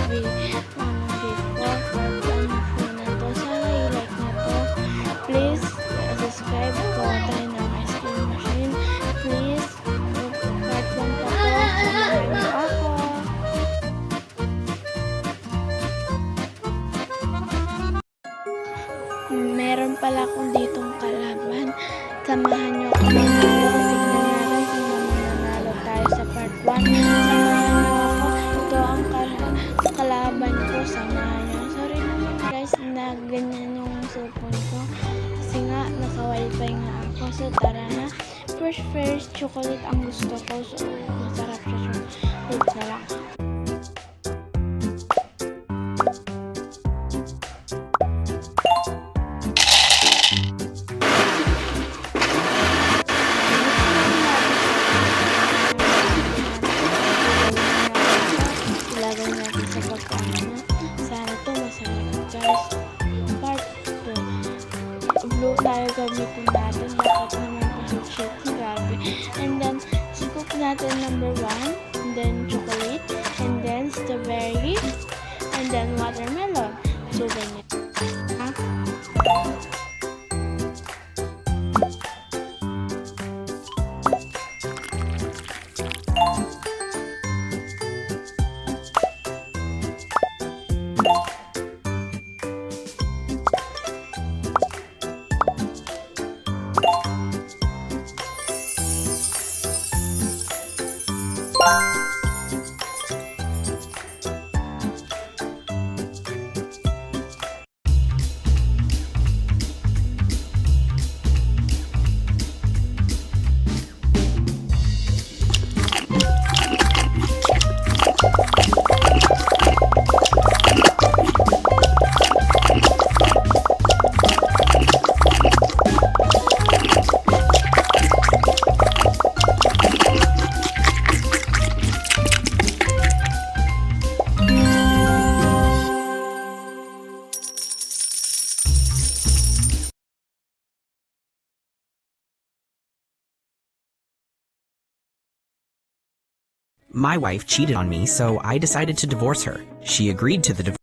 gift ko. Part 1 po na to. Sana i-like na to. Please, subscribe to tayo ng Ice Cream Machine. Please, part 1 pa to. Samahan niyo ako. Meron pala akong ditong kalaban. Samahan niyo ako manalo. Tignan natin kung mananalo tayo sa part 1. Samahan niyo ako. Ito ang kalaban ko. Samahan niyo. Sorry naman guys na ganyan yung cellphone ko. Kasi nga naka wifi nga ako. So tara na. First chocolate ang gusto ko. So masarap siya. Chocolate na lang. Ilagay natin sa pagkain. Sana ito masarap guys. Part 2. Blue tayo gamitin natin. Dapat naman pa shit. Grabe. And then, scoop natin number 1. And then, chocolate. And then, strawberry. And then, watermelon. So, ganyan. My wife cheated on me, so I decided to divorce her. She agreed to the divorce.